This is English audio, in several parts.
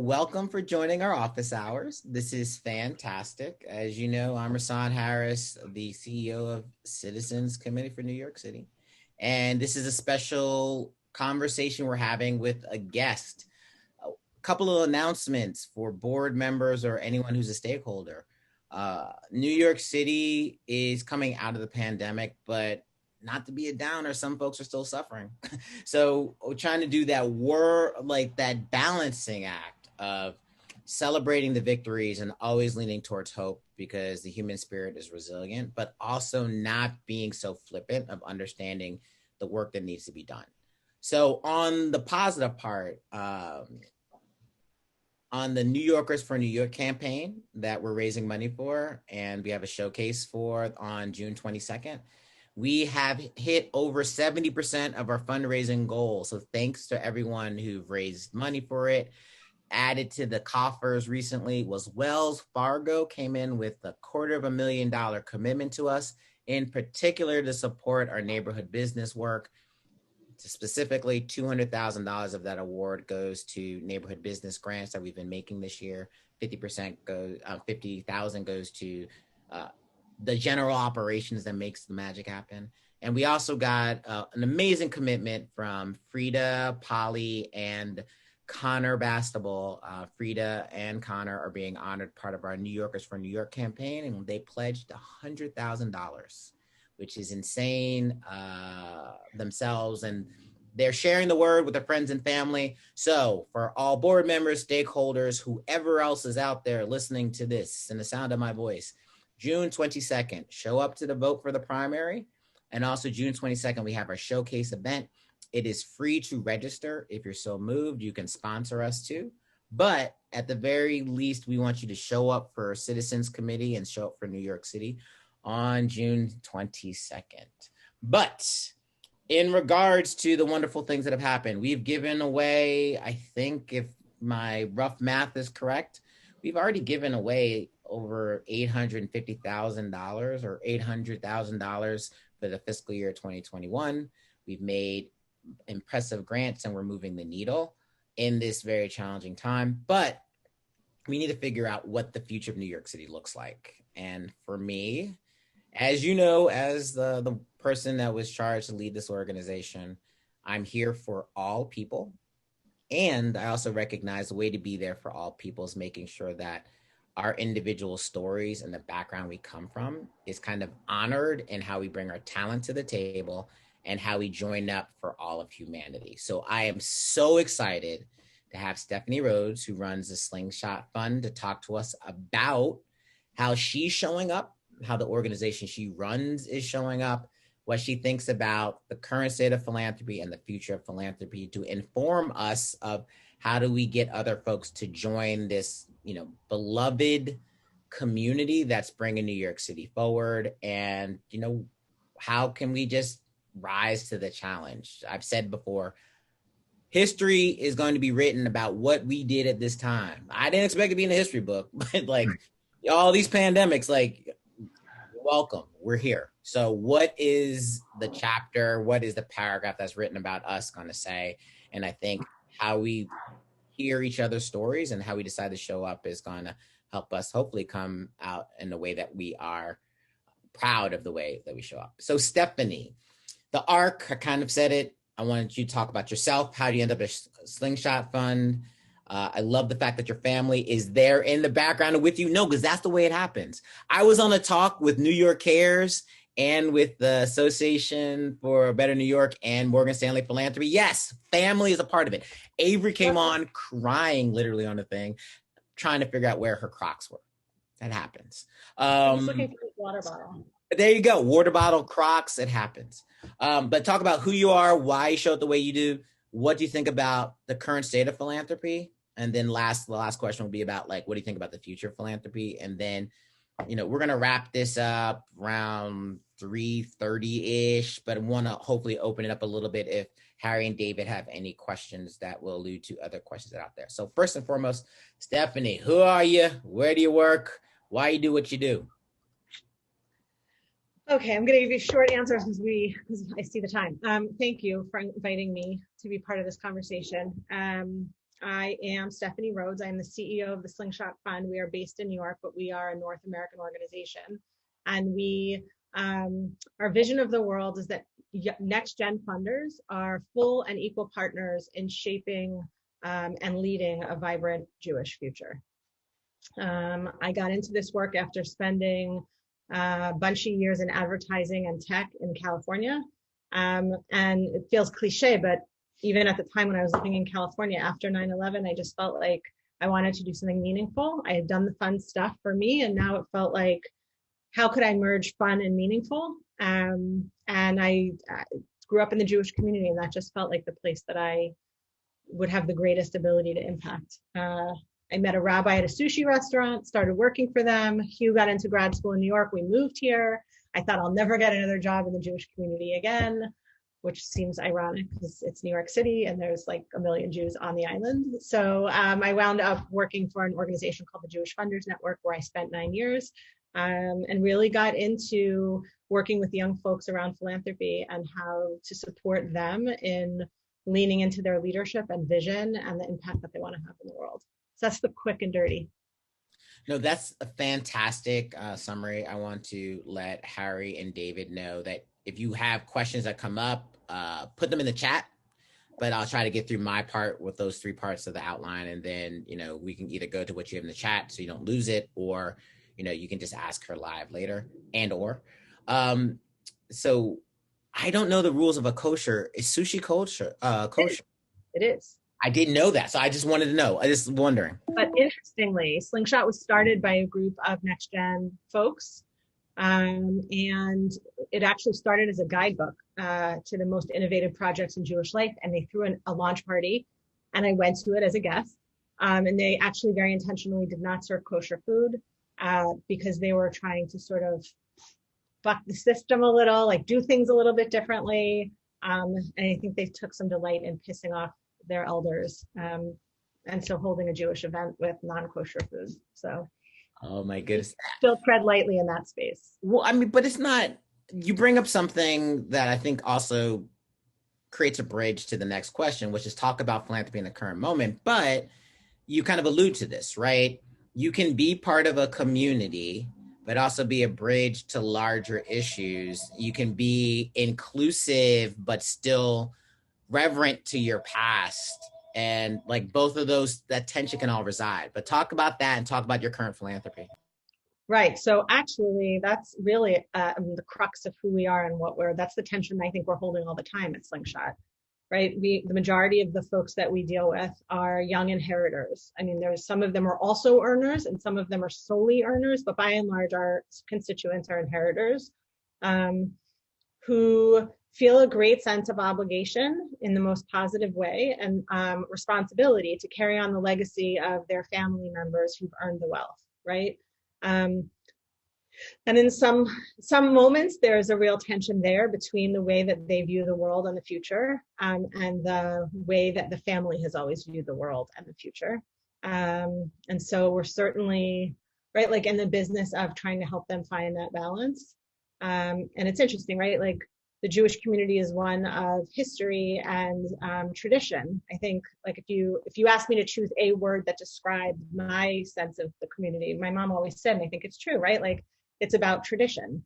Welcome for joining our office hours. This is fantastic. As you know, I'm Rasan Harris, the CEO of Citizens Committee for New York City. And this is a special conversation we're having with a guest. A couple of announcements for board members or anyone who's a stakeholder. New York City is coming out of the pandemic, but not to be a downer, some folks are still suffering. So we're trying to do that balancing act of celebrating the victories and always leaning towards hope because the human spirit is resilient, but also not being so flippant of understanding the work that needs to be done. So on the positive part, on the New Yorkers for New York campaign that we're raising money for, and we have a showcase for on June 22nd, we have hit over 70% of our fundraising goal. So thanks to everyone who've raised money for it. Added to the coffers recently was Wells Fargo came in with a $250,000 commitment to us, in particular to support our neighborhood business work. Specifically, $200,000 of that award goes to neighborhood business grants that we've been making this year. 50,000 goes to the general operations that makes the magic happen. And we also got an amazing commitment from Frida, Polly, and Connor Bastable. Frida and Connor are being honored part of our New Yorkers for New York campaign, and they pledged $100,000, which is insane themselves. And they're sharing the word with their friends and family. So for all board members, stakeholders, whoever else is out there listening to this and the sound of my voice, June 22nd, show up to the vote for the primary. And also June 22nd, we have our showcase event. It is free to register. If you're so moved, you can sponsor us too. But at the very least, we want you to show up for Citizens Committee and show up for New York City on June 22nd. But in regards to the wonderful things that have happened, we've given away, I think if my rough math is correct, we've already given away over $850,000 or $800,000 for the fiscal year 2021. We've made impressive grants and we're moving the needle in this very challenging time, but we need to figure out what the future of New York City looks like. And for me, as you know, as the person that was charged to lead this organization, I'm here for all people. And I also recognize the way to be there for all people is making sure that our individual stories and the background we come from is kind of honored in how we bring our talent to the table and how we join up for all of humanity. So I am so excited to have Stefanie Rhodes, who runs the Slingshot Fund, to talk to us about how she's showing up, how the organization she runs is showing up, what she thinks about the current state of philanthropy and the future of philanthropy, to inform us of how do we get other folks to join this, beloved community that's bringing New York City forward. And, how can we just rise to the challenge? I've said before, history is going to be written about what we did at this time. I didn't expect to be in the history book, but all these pandemics, welcome, we're here. So what is the chapter, what is the paragraph that's written about us going to say? And I think how we hear each other's stories and how we decide to show up is going to help us hopefully come out in a way that we are proud of the way that we show up. So Stefanie, the arc, I kind of said it. I wanted you to talk about yourself. How do you end up at Slingshot Fund? I love the fact that your family is there in the background with you. No, because that's the way it happens. I was on a talk with New York Cares and with the Association for a Better New York and Morgan Stanley Philanthropy. Yes, family is a part of it. Avery came on crying literally on the thing, trying to figure out where her Crocs were. That happens. Just looking for the water bottle. There you go. Water bottle, Crocs, it happens. But talk about who you are, why you show up the way you do. What do you think about the current state of philanthropy? And then the last question will be about what do you think about the future of philanthropy? And then, we're going to wrap this up around 3:30-ish, but I want to hopefully open it up a little bit if Harry and David have any questions that will allude to other questions that are out there. So first and foremost, Stefanie, who are you? Where do you work? Why you do what you do? Okay, I'm going to give you short answers because I see the time. Thank you for inviting me to be part of this conversation. I am Stefanie Rhodes. I am the CEO of the Slingshot Fund. We are based in New York, but we are a North American organization. And our vision of the world is that next gen funders are full and equal partners in shaping and leading a vibrant Jewish future. I got into this work after spending a bunch of years in advertising and tech in California. And it feels cliche, but even at the time when I was living in California after 9/11, I just felt like I wanted to do something meaningful. I had done the fun stuff for me, and now it felt like, how could I merge fun and meaningful? And I grew up in the Jewish community, and that just felt like the place that I would have the greatest ability to impact. I met a rabbi at a sushi restaurant, started working for them. Hugh got into grad school in New York. We moved here. I thought I'll never get another job in the Jewish community again, which seems ironic because it's New York City and there's like a million Jews on the island. So I wound up working for an organization called the Jewish Funders Network, where I spent 9 years, and really got into working with young folks around philanthropy and how to support them in leaning into their leadership and vision and the impact that they want to have in the world. So that's the quick and dirty. No, that's a fantastic summary. I want to let Harry and David know that if you have questions that come up, put them in the chat, but I'll try to get through my part with those 3 parts of the outline. And then, we can either go to what you have in the chat so you don't lose it, or, you can just ask her live later or. So I don't know the rules of a kosher. Is sushi kosher? Kosher? It is. I didn't know that. So I just wanted to know. I just wondering. But interestingly, Slingshot was started by a group of next gen folks. And it actually started as a guidebook to the most innovative projects in Jewish life. And they threw a launch party, and I went to it as a guest. And they actually very intentionally did not serve kosher food because they were trying to sort of buck the system a little, like do things a little bit differently. And I think they took some delight in pissing off their elders. And so holding a Jewish event with non-kosher food. So. Oh my goodness. Still tread lightly in that space. Well, I mean, but it's not, you bring up something that I think also creates a bridge to the next question, which is talk about philanthropy in the current moment. But you kind of allude to this, right? You can be part of a community, but also be a bridge to larger issues. You can be inclusive, but still reverent to your past. And like both of those, that tension can all reside. But talk about that and talk about your current philanthropy. Right. So actually, that's really the crux of who we are and that's the tension I think we're holding all the time at Slingshot, right? The majority of the folks that we deal with are young inheritors. I mean, there's some of them are also earners and some of them are solely earners, but by and large, our constituents are inheritors who feel a great sense of obligation in the most positive way and responsibility to carry on the legacy of their family members who've earned the wealth, right? And in some moments, there's a real tension there between the way that they view the world and the future and the way that the family has always viewed the world and the future. And so we're certainly, right, like in the business of trying to help them find that balance. And it's interesting, right? Like, the Jewish community is one of history and tradition. I think, like, if you ask me to choose a word that described my sense of the community, my mom always said, and I think it's true, right? Like, it's about tradition,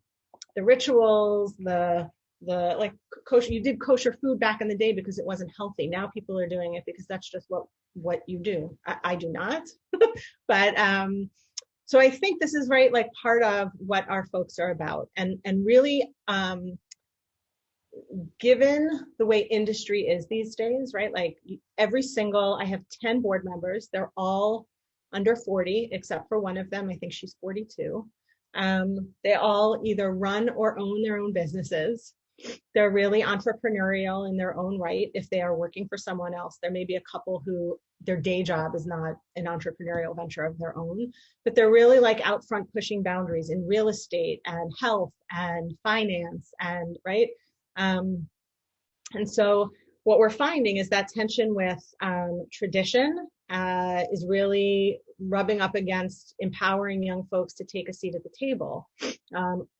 the rituals, the like kosher. You did kosher food back in the day because it wasn't healthy. Now people are doing it because that's just what you do. I do not, but so I think this is right, like part of what our folks are about, and really. Given the way industry is these days, right? Like I have 10 board members. They're all under 40, except for one of them. I think she's 42. They all either run or own their own businesses. They're really entrepreneurial in their own right. If they are working for someone else, there may be a couple who their day job is not an entrepreneurial venture of their own, but they're really like out front pushing boundaries in real estate and health and finance and right. And so what we're finding is that tension with tradition is really rubbing up against empowering young folks to take a seat at the table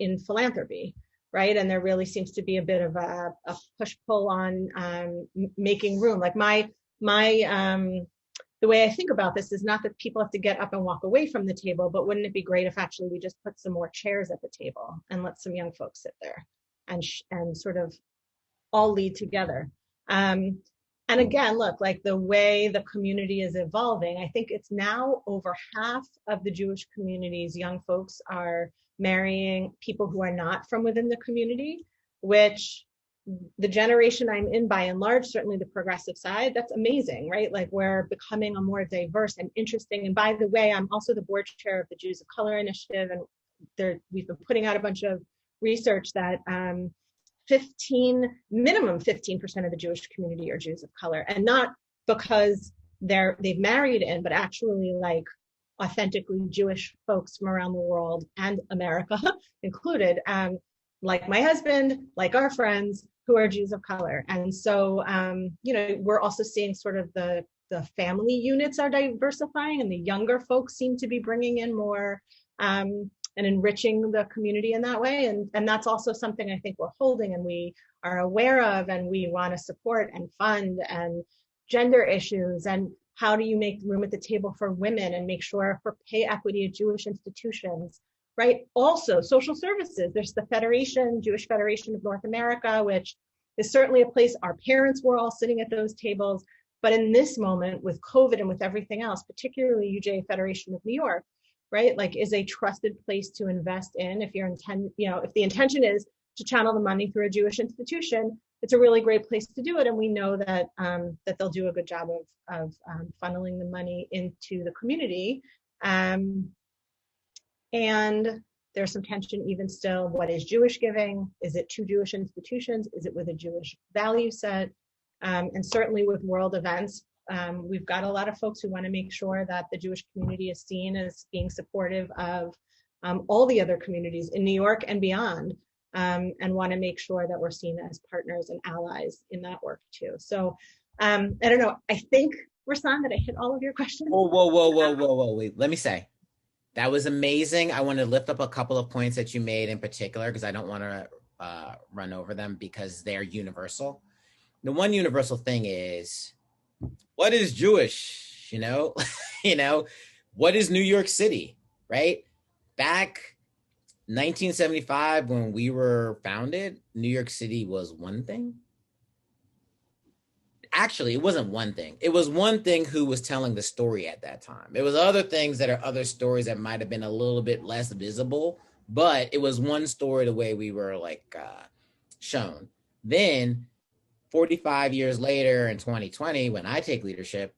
in philanthropy, right? And there really seems to be a bit of a push-pull on making room. Like my the way I think about this is not that people have to get up and walk away from the table, but wouldn't it be great if actually we just put some more chairs at the table and let some young folks sit there and sort of all lead together. And again, look, like the way the community is evolving, I think it's now over half of the Jewish community's young folks are marrying people who are not from within the community, which the generation I'm in, by and large, certainly the progressive side, that's amazing, right? Like we're becoming a more diverse and interesting. And by the way, I'm also the board chair of the Jews of Color Initiative, and we've been putting out a bunch of research that minimum 15% of the Jewish community are Jews of color, and not because they've married in, but actually like authentically Jewish folks from around the world and America included, like my husband, like our friends who are Jews of color. And so, we're also seeing sort of the family units are diversifying, and the younger folks seem to be bringing in more and enriching the community in that way. And that's also something I think we're holding and we are aware of, and we want to support and fund, and gender issues, and how do you make room at the table for women and make sure for pay equity at Jewish institutions, right? Also, social services. There's the Federation, Jewish Federation of North America, which is certainly a place our parents were all sitting at those tables. But in this moment with COVID and with everything else, particularly UJ Federation of New York, right? Like is a trusted place to invest in. If the intention is to channel the money through a Jewish institution, it's a really great place to do it. And we know that that they'll do a good job of funneling the money into the community. And there's some tension even still. What is Jewish giving? Is it to Jewish institutions? Is it with a Jewish value set? And certainly with world events, we've got a lot of folks who want to make sure that the Jewish community is seen as being supportive of all the other communities in New York and beyond, and want to make sure that we're seen as partners and allies in that work too. So I don't know, I think, Rasan, that I hit all of your questions. Whoa. Wait, let me say, that was amazing. I want to lift up a couple of points that you made in particular, because I don't want to run over them because they're universal. The one universal thing is, what is Jewish? What is New York City, right? Back 1975, when we were founded, New York City was one thing. Actually, it wasn't one thing. It was one thing who was telling the story at that time. It was other things that are other stories that might have been a little bit less visible, but it was one story the way we were shown. Then 45 years later in 2020, when I take leadership,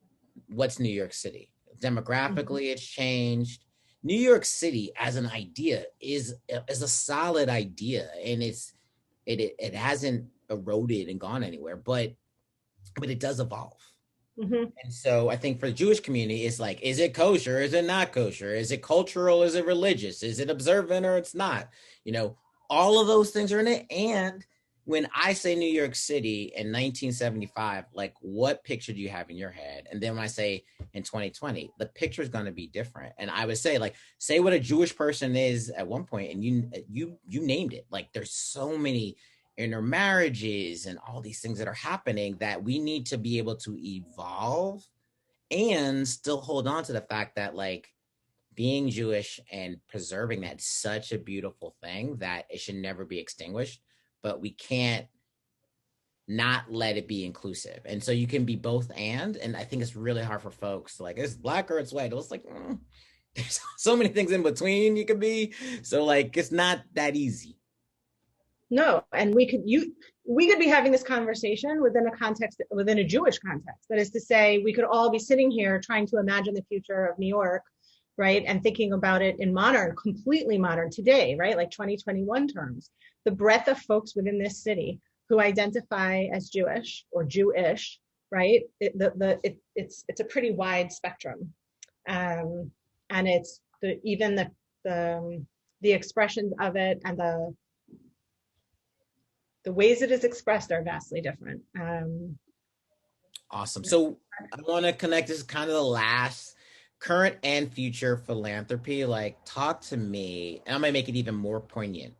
what's New York City? Demographically, it's changed. New York City as an idea is a solid idea, and it hasn't eroded and gone anywhere, but it does evolve. And so I think for the Jewish community, it's like, is it kosher? Is it not kosher? Is it cultural? Is it religious? Is it observant or it's not? All of those things are in it. And when I say New York City in 1975, like what picture do you have in your head? And then when I say in 2020, the picture is going to be different. And I would say, say what a Jewish person is at one point, and you named it. Like there's so many intermarriages and all these things that are happening that we need to be able to evolve and still hold on to the fact that being Jewish and preserving that's such a beautiful thing that it should never be extinguished. But we can't not let it be inclusive. And so you can be both and I think it's really hard for folks to it's black or it's white. It's there's so many things in between you could be. So it's not that easy. No, and we could be having this conversation within a Jewish context. That is to say, we could all be sitting here trying to imagine the future of New York, right? And thinking about it in completely modern today, right? Like 2021 terms. The breadth of folks within this city who identify as Jewish or Jewish, right? It's a pretty wide spectrum, and it's the expressions of it and the ways it is expressed are vastly different. Awesome. So I want to connect this kind of the last current and future philanthropy. Talk to me, and I'm gonna make it even more poignant.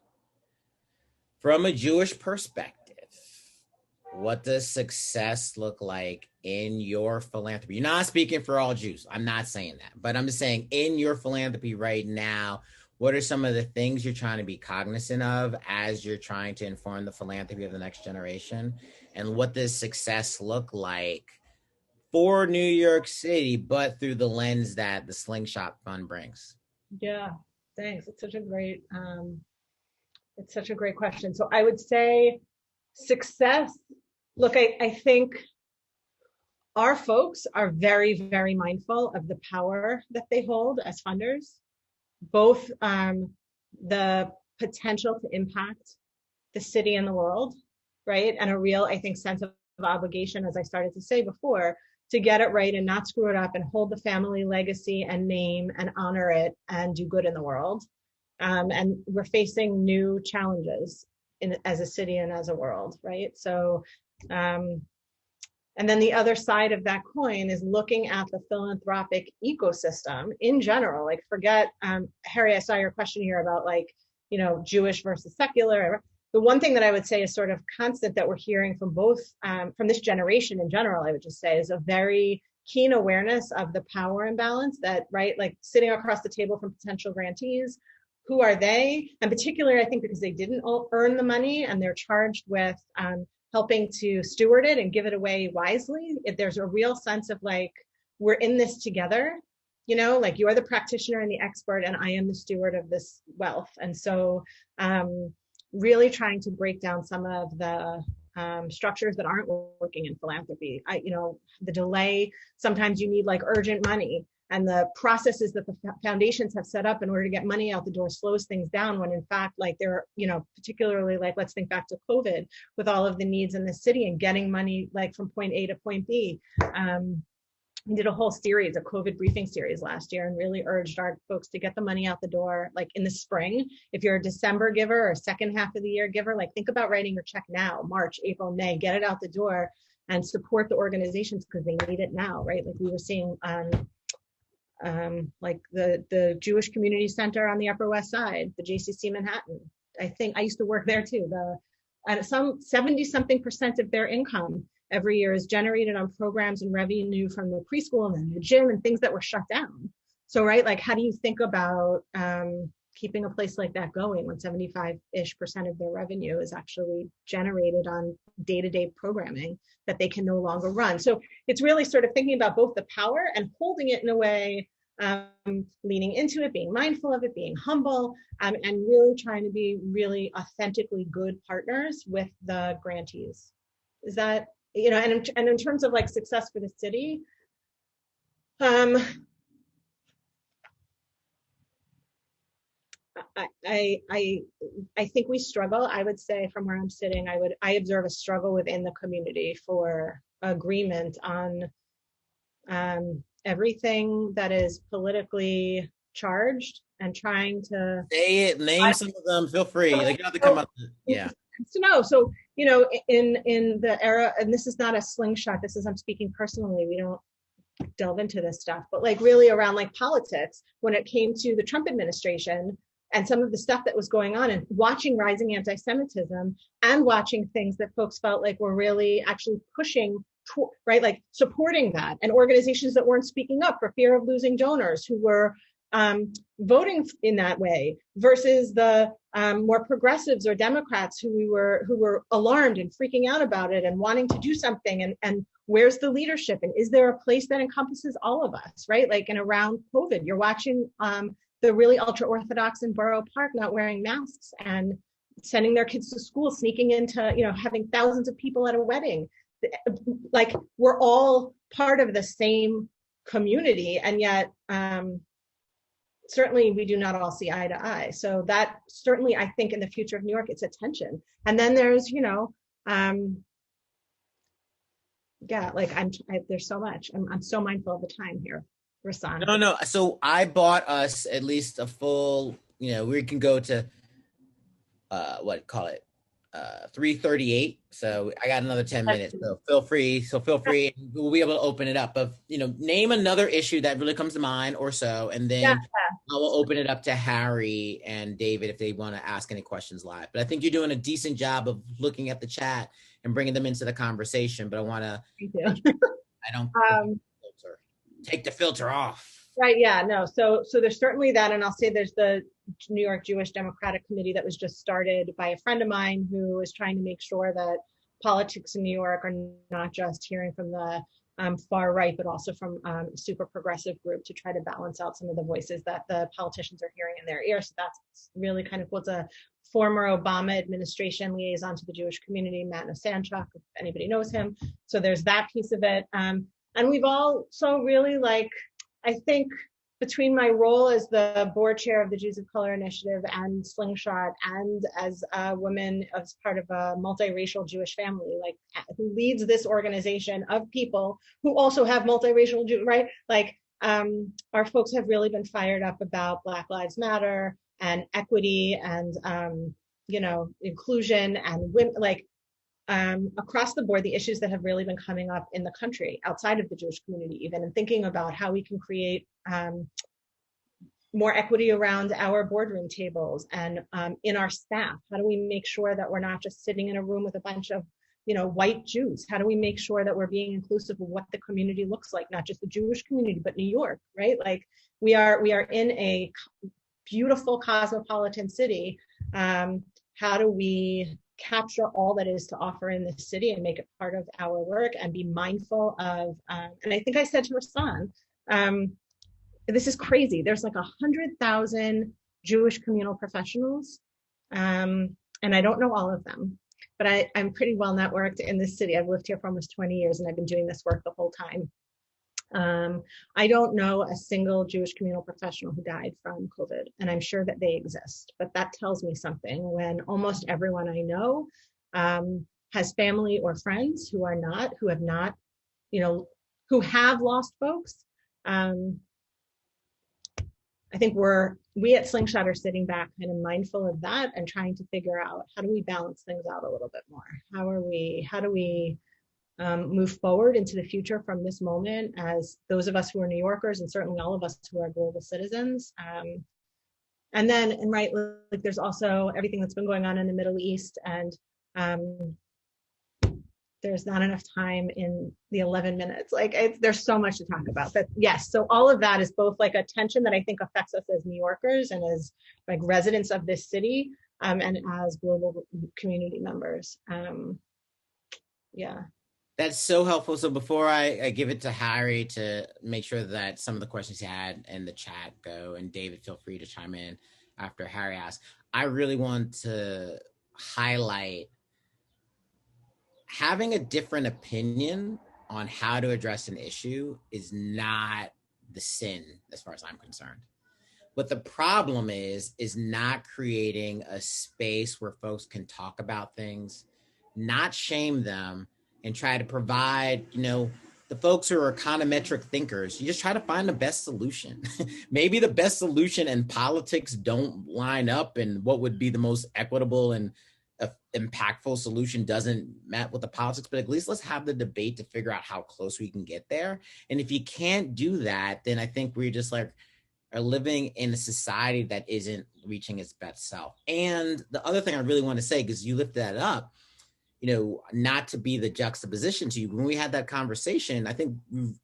From a Jewish perspective, what does success look like in your philanthropy? You're not speaking for all Jews. I'm not saying that, but I'm just saying in your philanthropy right now, what are some of the things you're trying to be cognizant of as you're trying to inform the philanthropy of the next generation? And what does success look like for New York City, but through the lens that the Slingshot Fund brings? Yeah, thanks. It's such a great question. So I would say success. Look, I think our folks are very, very mindful of the power that they hold as funders, both the potential to impact the city and the world, right? And a real, I think, sense of obligation, as I started to say before, to get it right and not screw it up and hold the family legacy and name and honor it and do good in the world. And we're facing new challenges as a city and as a world, right? So, and then the other side of that coin is looking at the philanthropic ecosystem in general. Like, forget, Harry, I saw your question here about like, Jewish versus secular. The one thing that I would say is sort of constant that we're hearing from both, from this generation in general, I would just say, is a very keen awareness of the power imbalance that, right, like sitting across the table from potential grantees, who are they? And particularly, I think, because they didn't earn the money and they're charged with helping to steward it and give it away wisely. There's a real sense of like, we're in this together, like you're the practitioner and the expert and I am the steward of this wealth. And so really trying to break down some of the structures that aren't working in philanthropy. The delay, sometimes you need like urgent money, and the processes that the foundations have set up in order to get money out the door slows things down, when in fact, like they're, particularly like, let's think back to COVID with all of the needs in the city and getting money like from point A to point B. We did a whole series, a COVID briefing series last year, and really urged our folks to get the money out the door, like in the spring. If you're a December giver or second half of the year giver, like think about writing your check now, March, April, May, get it out the door and support the organizations because they need it now, right? Like we were seeing like the Jewish Community Center on the Upper West Side, the JCC Manhattan. I think I used to work there too. Some 70-something% of their income every year is generated on programs and revenue from the preschool and the gym and things that were shut down. So, right, like how do you think about keeping a place like that going when 75-ish% of their revenue is actually generated on day-to-day programming that they can no longer run? So it's really sort of thinking about both the power and holding it in a way, leaning into it, being mindful of it, being humble, and really trying to be really authentically good partners with the grantees. Is that, and in terms of like success for the city, I think we struggle. I would say from where I'm sitting, I observe a struggle within the community for agreement on everything that is politically charged and trying to say it, name some of them, feel free. Like you have to come up. Yeah. To know. So, in the era, and this is not a slingshot, this is, I'm speaking personally, we don't delve into this stuff, but like really around like politics, when it came to the Trump administration and some of the stuff that was going on and watching rising anti-Semitism and watching things that folks felt like were really actually pushing, right, like supporting that, and organizations that weren't speaking up for fear of losing donors who were voting in that way, versus the more progressives or Democrats who were alarmed and freaking out about it and wanting to do something. And where's the leadership? And is there a place that encompasses all of us, right? Like, and around COVID, you're watching the really ultra Orthodox in Borough Park not wearing masks and sending their kids to school, sneaking into, having thousands of people at a wedding. Like, we're all part of the same community, and yet certainly we do not all see eye to eye. So that certainly, I think in the future of New York, it's a tension. And then there's, there's so much. I'm so mindful of the time here, Rasan. No. So I bought us at least a full, we can go to, 3:38. So I got another 10 minutes. So feel free. We'll be able to open it up. But, name another issue that really comes to mind or so. And then I will open it up to Harry and David if they want to ask any questions live. But I think you're doing a decent job of looking at the chat and bringing them into the conversation, but I want to I don't filter. Take the filter off. Right. Yeah. No. So there's certainly that, and I'll say there's the New York Jewish Democratic Committee that was just started by a friend of mine who is trying to make sure that politics in New York are not just hearing from the far right, but also from a super progressive group to try to balance out some of the voices that the politicians are hearing in their ears. So that's really kind of what's a former Obama administration liaison to the Jewish community, Matt Nosanchuk, if anybody knows him. So there's that piece of it. And we've also really I think between my role as the board chair of the Jews of Color Initiative and Slingshot, and as a woman as part of a multiracial Jewish family, who leads this organization of people who also have multiracial Jews, right? Our folks have really been fired up about Black Lives Matter and equity and, inclusion and women, across the board, the issues that have really been coming up in the country, outside of the Jewish community even, and thinking about how we can create more equity around our boardroom tables and in our staff. How do we make sure that we're not just sitting in a room with a bunch of white Jews? How do we make sure that we're being inclusive of what the community looks like, not just the Jewish community, but New York, right? We are in a beautiful cosmopolitan city. How do we capture all that is to offer in this city and make it part of our work and be mindful of, and I think I said to Rasan, this is crazy. There's 100,000 Jewish communal professionals. And I don't know all of them, but I'm pretty well networked in this city. I've lived here for almost 20 years and I've been doing this work the whole time. I don't know a single Jewish communal professional who died from COVID, and I'm sure that they exist, but that tells me something when almost everyone I know has family or friends who have not, who have lost folks. I think we at Slingshot are sitting back kind of mindful of that and trying to figure out, how do we balance things out a little bit more? How do we move forward into the future from this moment as those of us who are New Yorkers, and certainly all of us who are global citizens. There's also everything that's been going on in the Middle East, and there's not enough time in the 11 minutes. There's so much to talk about. But yes, so all of that is both a tension that I think affects us as New Yorkers and as residents of this city, and as global community members. Yeah. That's so helpful. So before I give it to Harry to make sure that some of the questions he had in the chat go, and David, feel free to chime in after Harry asks, I really want to highlight having a different opinion on how to address an issue is not the sin as far as I'm concerned. What the problem is not creating a space where folks can talk about things, not shame them, and try to provide, the folks who are econometric thinkers, you just try to find the best solution. Maybe the best solution and politics don't line up, and what would be the most equitable and impactful solution doesn't match with the politics, but at least let's have the debate to figure out how close we can get there. And if you can't do that, then I think we're just are living in a society that isn't reaching its best self. And the other thing I really want to say, because you lifted that up, not to be the juxtaposition to you, when we had that conversation, I think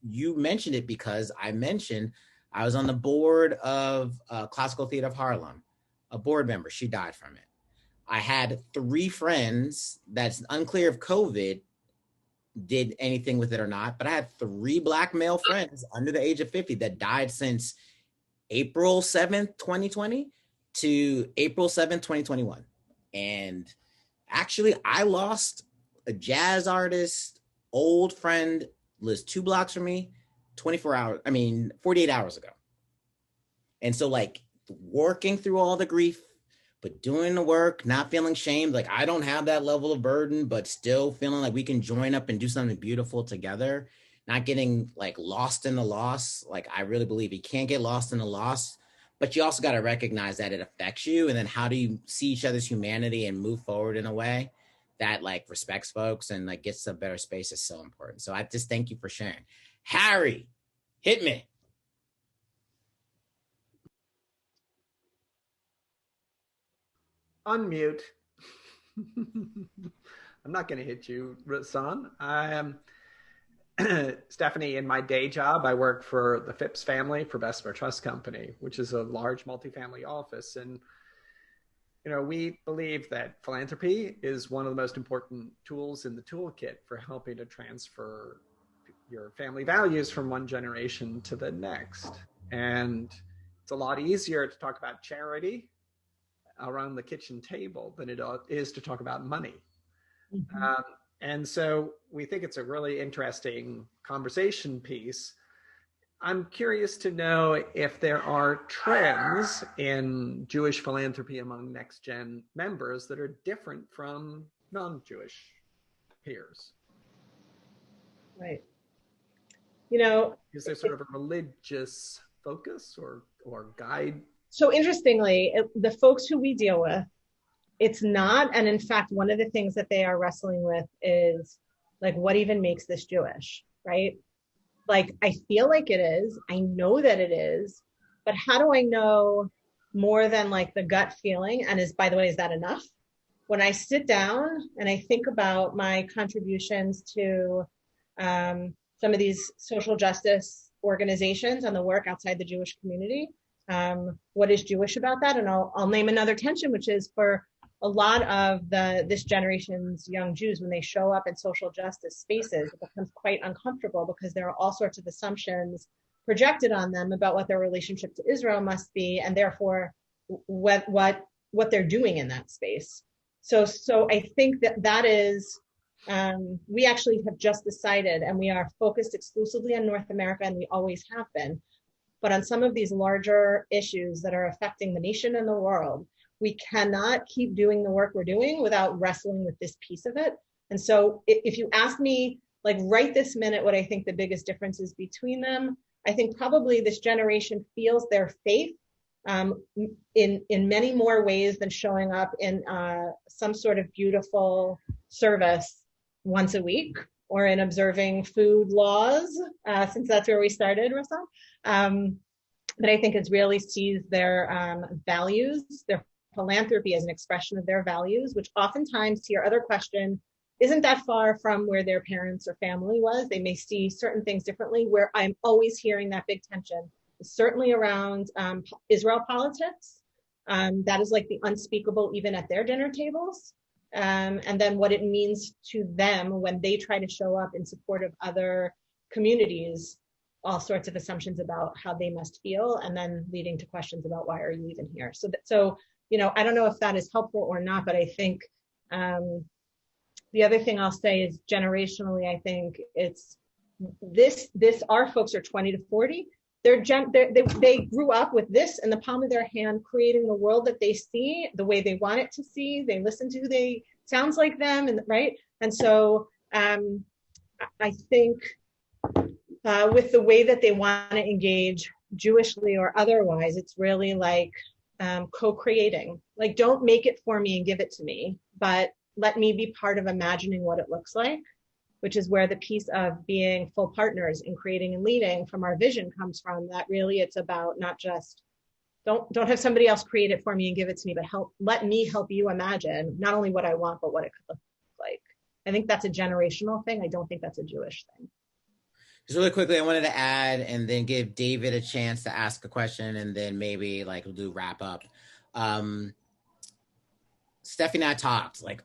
you mentioned it because I mentioned I was on the board of Classical Theater of Harlem, a board member, she died from it. I had 3 friends, that's unclear if COVID did anything with it or not, but I had 3 Black male friends under the age of 50 that died since April 7th, 2020 to April 7th, 2021. And actually, I lost a jazz artist, old friend, lives 2 blocks from me, 48 hours ago. And so working through all the grief, but doing the work, not feeling shamed, I don't have that level of burden, but still feeling like we can join up and do something beautiful together, not getting lost in the loss. I really believe you can't get lost in the loss, but you also got to recognize that it affects you. And then how do you see each other's humanity and move forward in a way that respects folks and gets to a better space is so important. So I just thank you for sharing. Harry, hit me. Unmute. I'm not going to hit you, son. I am Stephanie. In my day job, I work for the Phipps family for Bessemer Trust Company, which is a large multifamily office. And we believe that philanthropy is one of the most important tools in the toolkit for helping to transfer your family values from one generation to the next. And it's a lot easier to talk about charity around the kitchen table than it is to talk about money. Mm-hmm. And so we think it's a really interesting conversation piece. I'm curious to know if there are trends in Jewish philanthropy among Next Gen members that are different from non-Jewish peers. Right. Is there sort of a religious focus or guide? So interestingly, the folks who we deal with, it's not, and in fact, one of the things that they are wrestling with is like, what even makes this Jewish, right? Like, I feel like it is, I know that it is, but how do I know more than like the gut feeling? And by the way, is that enough? When I sit down and I think about my contributions to some of these social justice organizations and the work outside the Jewish community, what is Jewish about that? And I'll name another tension, which is for a lot of this generation's young Jews, when they show up in social justice spaces, it becomes quite uncomfortable because there are all sorts of assumptions projected on them about what their relationship to Israel must be, and therefore what they're doing in that space. So I think that is, we actually have just decided, and we are focused exclusively on North America, and we always have been, but on some of these larger issues that are affecting the nation and the world, we cannot keep doing the work we're doing without wrestling with this piece of it. And so if you ask me, like right this minute, what I think the biggest difference is between them, I think probably this generation feels their faith in many more ways than showing up in some sort of beautiful service once a week or in observing food laws, since that's where we started, Russell. But I think it's really sees their values, their philanthropy as an expression of their values, which oftentimes, to your other question, isn't that far from where their parents or family was. They may see certain things differently. Where I'm always hearing that big tension is certainly around Israel politics. That is like the unspeakable even at their dinner tables. And then what it means to them when they try to show up in support of other communities, all sorts of assumptions about how they must feel, and then leading to questions about why are you even here? So I don't know if that is helpful or not, but I think the other thing I'll say is generationally, I think it's this, our folks are 20 to 40. They grew up with this in the palm of their hand, creating the world that they see the way they want it to see. They listen to who they sounds like them, and right. And so I think with the way that they want to engage Jewishly or otherwise, it's really like co-creating. Like, don't make it for me and give it to me, but let me be part of imagining what it looks like, which is where the piece of being full partners in creating and leading from our vision comes from. That really it's about not just don't have somebody else create it for me and give it to me, but let me help you imagine not only what I want, but what it could look like. I think that's a generational thing. I don't think that's a Jewish thing. Just really quickly, I wanted to add and then give David a chance to ask a question, and then maybe like we'll do wrap up. Stefanie and I talked like,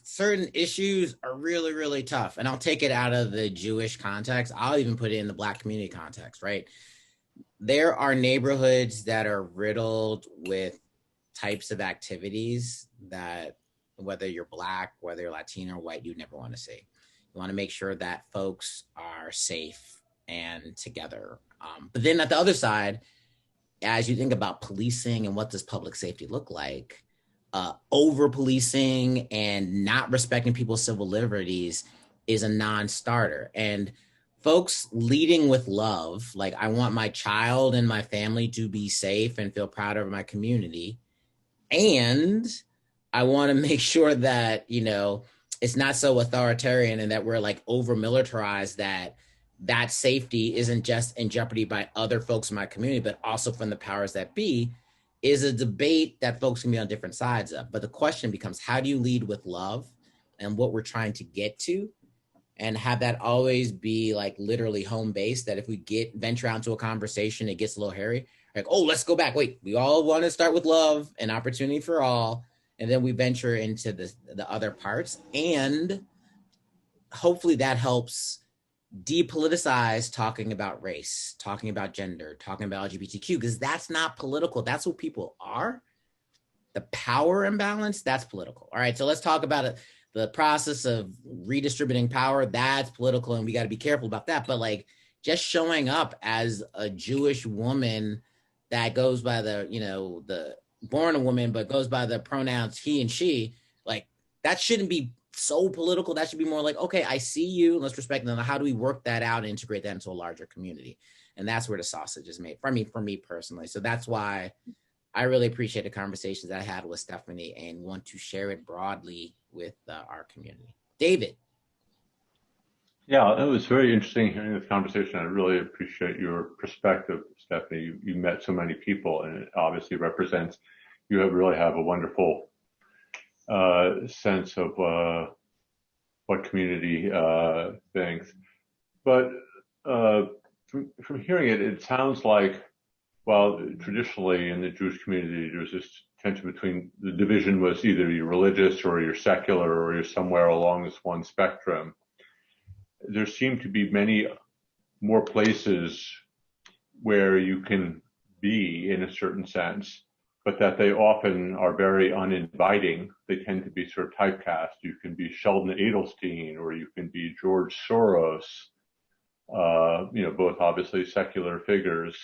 certain issues are really, really tough. And I'll take it out of the Jewish context. I'll even put it in the Black community context, right? There are neighborhoods that are riddled with types of activities that whether you're Black, whether you're Latino or white, you never want to see. You want to make sure that folks are safe and together. But then at the other side, as you think about policing and what does public safety look like, over policing and not respecting people's civil liberties is a non-starter. And folks leading with love, like I want my child and my family to be safe and feel proud of my community. And I want to make sure that, it's not so authoritarian and that we're like over militarized that safety isn't just in jeopardy by other folks in my community, but also from the powers that be, is a debate that folks can be on different sides of. But the question becomes, how do you lead with love and what we're trying to get to, and have that always be like literally home base, that if we venture out into a conversation, it gets a little hairy. Like, oh, let's go back. Wait, we all want to start with love and opportunity for all. And then we venture into the other parts. And hopefully that helps depoliticize talking about race, talking about gender, talking about LGBTQ, because that's not political. That's what people are. The power imbalance, that's political. All right, so let's talk about it. The process of redistributing power, that's political, and we got to be careful about that. But like just showing up as a Jewish woman that goes by the born a woman, but goes by the pronouns he and she, like that shouldn't be so political. That should be more like, okay, I see you, let's respect them. How do we work that out and integrate that into a larger community? And that's where the sausage is made for me personally. So that's why I really appreciate the conversations that I had with Stefanie and want to share it broadly with our community. David. Yeah, it was very interesting hearing this conversation. I really appreciate your perspective, Stefanie. You met so many people, and it obviously represents, you really have a wonderful sense of what community thinks. But from hearing it, it sounds like, well, traditionally in the Jewish community, there's this tension between the division was either you're religious or you're secular or you're somewhere along this one spectrum. There seem to be many more places where you can be in a certain sense, but that they often are very uninviting. They tend to be sort of typecast. You can be Sheldon Adelstein or you can be George Soros, both obviously secular figures.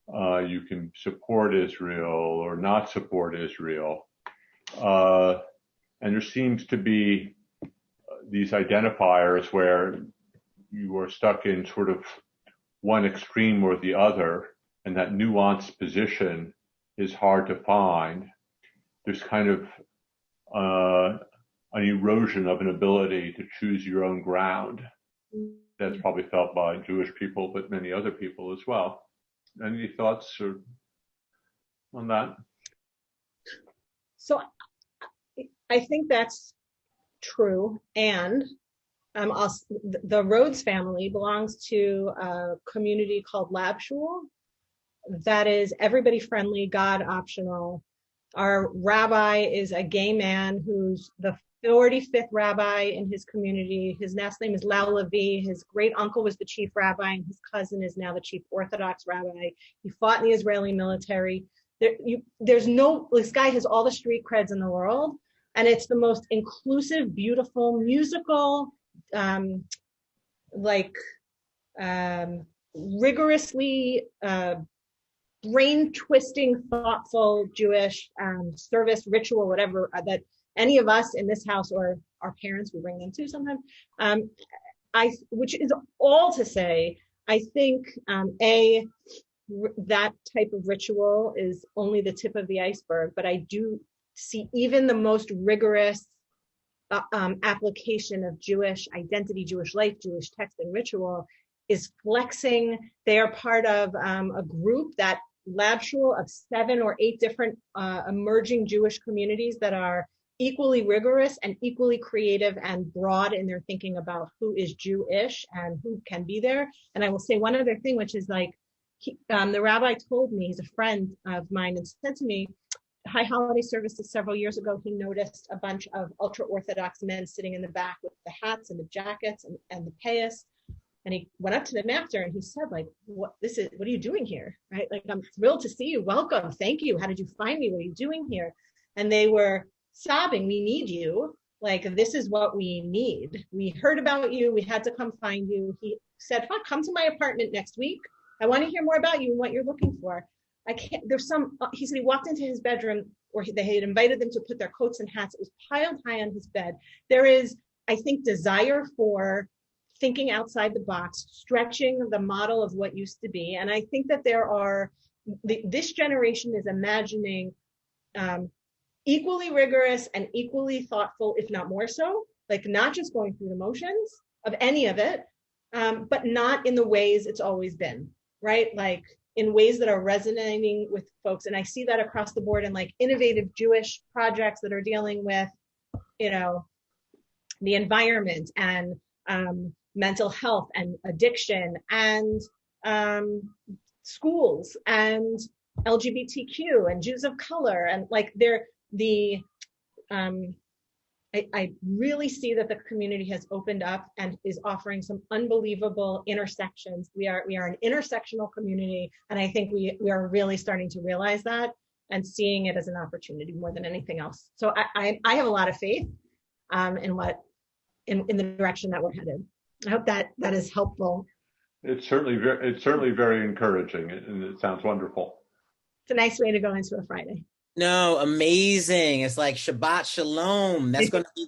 You can support Israel or not support Israel. And there seems to be these identifiers where you are stuck in sort of one extreme or the other, and that nuanced position is hard to find. There's kind of an erosion of an ability to choose your own ground. That's probably felt by Jewish people, but many other people as well. Any thoughts on that? So I think that's true. And the Rhodes family belongs to a community called Lab Shul that is everybody friendly, God optional. Our rabbi is a gay man who's the 45th rabbi in his community. His last name is Lau Levi. His great uncle was the chief rabbi, and his cousin is now the chief Orthodox rabbi. He fought in the Israeli military. This guy has all the street creds in the world, and it's the most inclusive, beautiful, musical, rigorously brain-twisting, thoughtful Jewish service, ritual, whatever, that any of us in this house or our parents, we bring them to sometimes, which is all to say, I think, that type of ritual is only the tip of the iceberg, but I do see even the most rigorous application of Jewish identity, Jewish life, Jewish text and ritual is flexing. They are part of a group, that Lab Shul, of 7 or 8 different emerging Jewish communities that are equally rigorous and equally creative and broad in their thinking about who is Jewish and who can be there. And I will say one other thing, which is like, the rabbi told me, he's a friend of mine, and said to me, high holiday services several years ago, he noticed a bunch of ultra-Orthodox men sitting in the back with the hats and the jackets and the payas. And he went up to them after and he said, like, what are you doing here? Right? Like, I'm thrilled to see you. Welcome. Thank you. How did you find me? What are you doing here? And they were sobbing, we need you. Like, this is what we need. We heard about you. We had to come find you. He said, fine, come to my apartment next week. I want to hear more about you and what you're looking for. He said he walked into his bedroom, or they had invited them to put their coats and hats. It was piled high on his bed. There is, I think, desire for thinking outside the box, stretching the model of what used to be. And I think that this generation is imagining equally rigorous and equally thoughtful, if not more so, like not just going through the motions of any of it, but not in the ways it's always been, right? Like in ways that are resonating with folks. And I see that across the board in like innovative Jewish projects that are dealing with, the environment and mental health and addiction and schools and LGBTQ and Jews of color. And like I really see that the community has opened up and is offering some unbelievable intersections. We are an intersectional community, and I think we are really starting to realize that and seeing it as an opportunity more than anything else. So I have a lot of faith in the direction that we're headed. I hope that is helpful. It's certainly very encouraging, and it sounds wonderful. It's a nice way to go into a Friday. No, amazing. It's like Shabbat Shalom. That's going to be